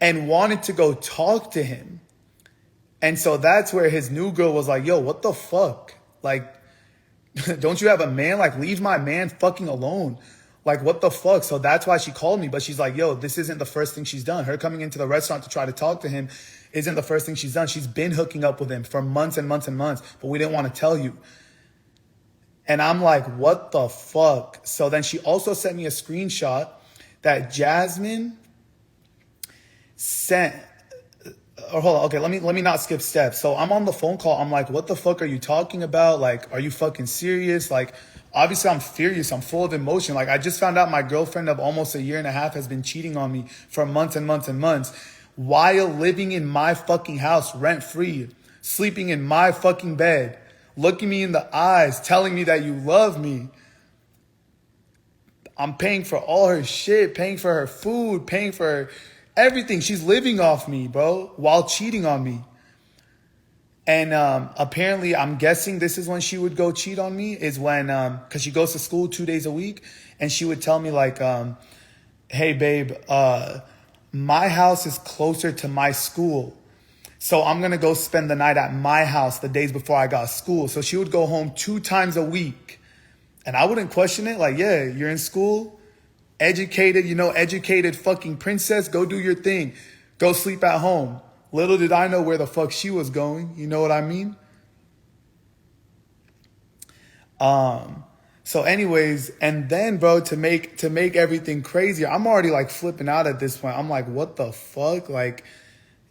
and wanted to go talk to him. And so that's where his new girl was like, yo, what the fuck? Like, don't you have a man? Like, leave my man fucking alone. Like, what the fuck? So that's why she called me. But she's like, yo, this isn't the first thing she's done. Her coming into the restaurant to try to talk to him isn't the first thing she's done. She's been hooking up with him for months and months and months, but we didn't want to tell you. And I'm like, what the fuck? So then she also sent me a screenshot that Jasmine sent. Or hold on, okay, let me not skip steps. So I'm on the phone call. I'm like, what the fuck are you talking about? Like, are you fucking serious? Like, obviously I'm furious. I'm full of emotion. Like, I just found out my girlfriend of almost 1.5 years has been cheating on me for months and months and months while living in my fucking house rent free, sleeping in my fucking bed, looking me in the eyes, telling me that you love me. I'm paying for all her shit, paying for her food, paying for her everything. She's living off me, bro, while cheating on me. And apparently, I'm guessing this is when she would go cheat on me, is when, because she goes to school 2 days a week, and she would tell me like, hey, babe, my house is closer to my school, so I'm going to go spend the night at my house the days before I got school. So she would go home 2 times a week. And I wouldn't question it. Like, yeah, you're in school, educated, educated fucking princess, go do your thing. Go sleep at home. Little did I know where the fuck she was going. You know what I mean? So anyways, and then, bro, to make everything crazier, I'm already like flipping out at this point. I'm like, what the fuck? Like,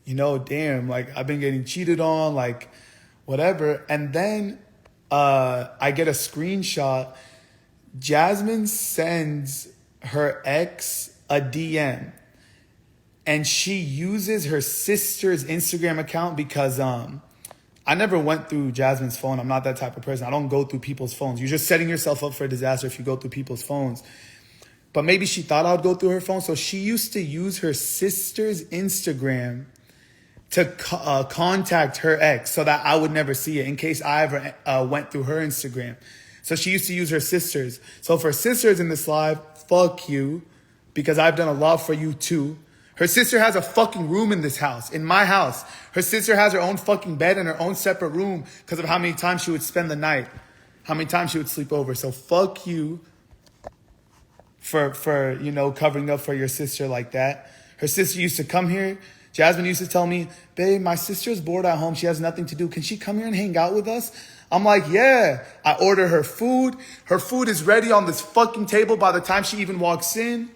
damn, like I've been getting cheated on, like whatever. And then I get a screenshot. Jasmine sends her ex a DM, and she uses her sister's Instagram account because I never went through Jasmine's phone. I'm not that type of person. I don't go through people's phones. You're just setting yourself up for a disaster if you go through people's phones. But maybe she thought I would go through her phone. So she used to use her sister's Instagram to contact her ex so that I would never see it in case I ever went through her Instagram. So she used to use her sister's. So for sisters in this live, fuck you, because I've done a lot for you too. Her sister has a fucking room in this house, in my house. Her sister has her own fucking bed and her own separate room because of how many times she would spend the night, how many times she would sleep over. So fuck you for covering up for your sister like that. Her sister used to come here. Jasmine used to tell me, babe, my sister's bored at home. She has nothing to do. Can she come here and hang out with us? I'm like, yeah. I order her food. Her food is ready on this fucking table by the time she even walks in.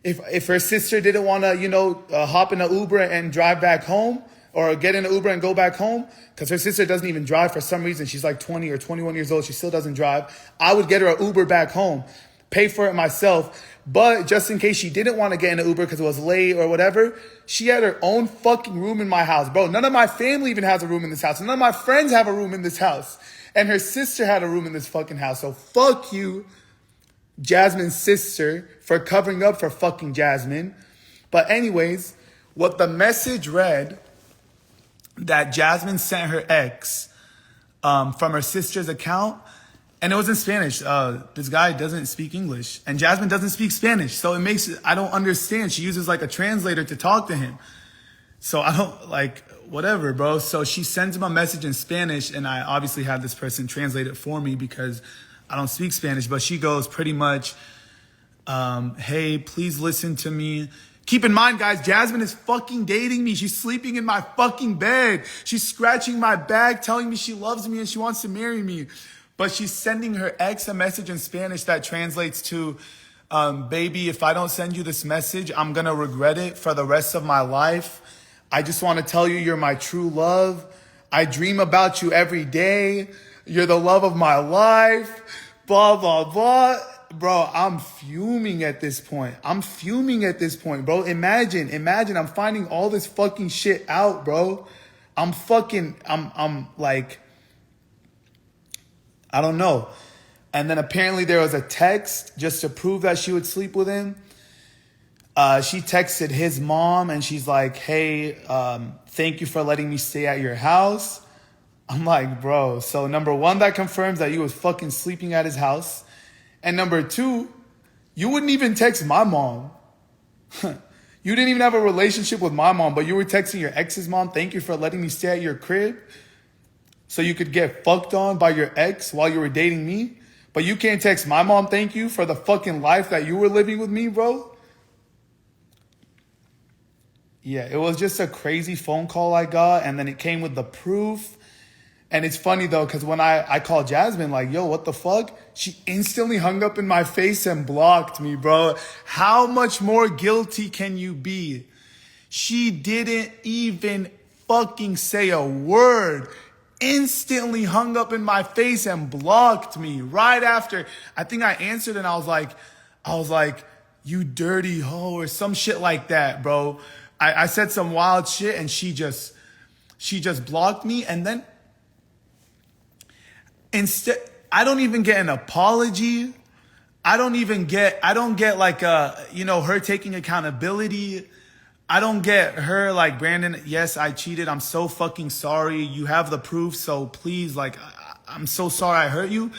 If her sister didn't want to, hop in an Uber and drive back home, or get in an Uber and go back home, because her sister doesn't even drive for some reason. She's like 20 or 21 years old. She still doesn't drive. I would get her an Uber back home, pay for it myself. But just in case she didn't want to get in an Uber because it was late or whatever, she had her own fucking room in my house. Bro, none of my family even has a room in this house. None of my friends have a room in this house. And her sister had a room in this fucking house. So fuck you, Jasmine's sister, for covering up for fucking Jasmine. But anyways, what the message read that Jasmine sent her ex from her sister's account, and it was in Spanish. This guy doesn't speak English, and Jasmine doesn't speak Spanish. So it makes it, I don't understand. She uses like a translator to talk to him. So I don't whatever, bro. So she sends him a message in Spanish, and I obviously had this person translate it for me because I don't speak Spanish, but she goes pretty much, hey, please listen to me. Keep in mind, guys, Jasmine is fucking dating me. She's sleeping in my fucking bed. She's scratching my back, telling me she loves me and she wants to marry me. But she's sending her ex a message in Spanish that translates to, baby, if I don't send you this message, I'm going to regret it for the rest of my life. I just want to tell you you're my true love. I dream about you every day. You're the love of my life. Blah, blah, blah. Bro, I'm fuming at this point. Bro. Imagine I'm finding all this fucking shit out, bro. I'm like, I don't know. And then apparently there was a text just to prove that she would sleep with him. She texted his mom and she's like, hey, thank you for letting me stay at your house. I'm like, bro, so number one, that confirms that you was fucking sleeping at his house. And number two, you wouldn't even text my mom. You didn't even have a relationship with my mom, but you were texting your ex's mom, thank you for letting me stay at your crib so you could get fucked on by your ex while you were dating me. But you can't text my mom, thank you for the fucking life that you were living with me, bro. Yeah, it was just a crazy phone call I got, and then it came with the proof. And it's funny though, because when I called Jasmine, like, yo, what the fuck? She instantly hung up in my face and blocked me, bro. How much more guilty can you be? She didn't even fucking say a word. Instantly hung up in my face and blocked me right after. I think I answered and I was like, you dirty hoe or some shit like that, bro. I said some wild shit and she just blocked me. And then instead, I don't even get an apology. I don't get like her taking accountability. I don't get her like, Brandon, yes, I cheated. I'm so fucking sorry. You have the proof. So please, like, I'm so sorry I hurt you.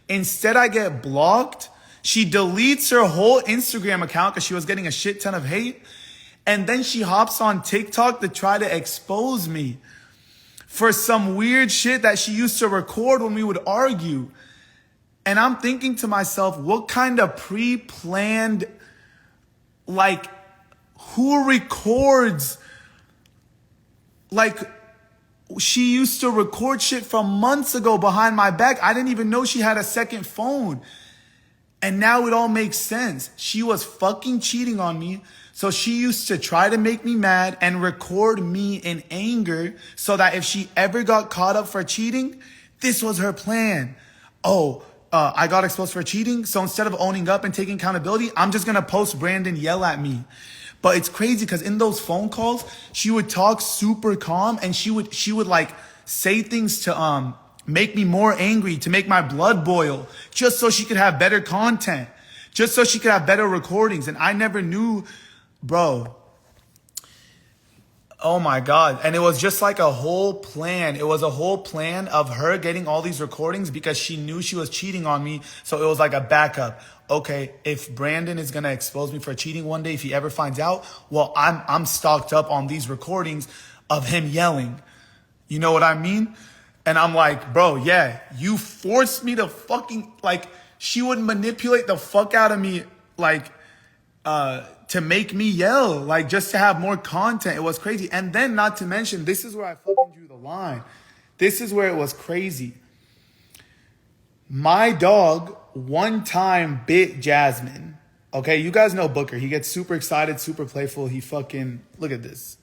Instead, I get blocked. She deletes her whole Instagram account because she was getting a shit ton of hate. And then she hops on TikTok to try to expose me for some weird shit that she used to record when we would argue. And I'm thinking to myself, what kind of pre-planned, like, who records? Like, she used to record shit from months ago behind my back. I didn't even know she had a second phone. And now it all makes sense. She was fucking cheating on me. So she used to try to make me mad and record me in anger so that if she ever got caught up for cheating, this was her plan. I got exposed for cheating. So instead of owning up and taking accountability, I'm just going to post Brandon yell at me. But it's crazy because in those phone calls, she would talk super calm and she would like say things to make me more angry, to make my blood boil, just so she could have better content, just so she could have better recordings. And I never knew, bro. Oh my God. And it was just like a whole plan. It was a whole plan of her getting all these recordings because she knew she was cheating on me. So it was like a backup. Okay, if Brandon is going to expose me for cheating one day, if he ever finds out, well, I'm stocked up on these recordings of him yelling. You know what I mean? And I'm like, bro, yeah, you forced me to fucking, like, she would manipulate the fuck out of me, like, to make me yell, like, just to have more content. It was crazy. And then, not to mention, this is where I fucking drew the line. This is where it was crazy. My dog one time bit Jasmine. Okay, you guys know Booker. He gets super excited, super playful. He fucking, look at this.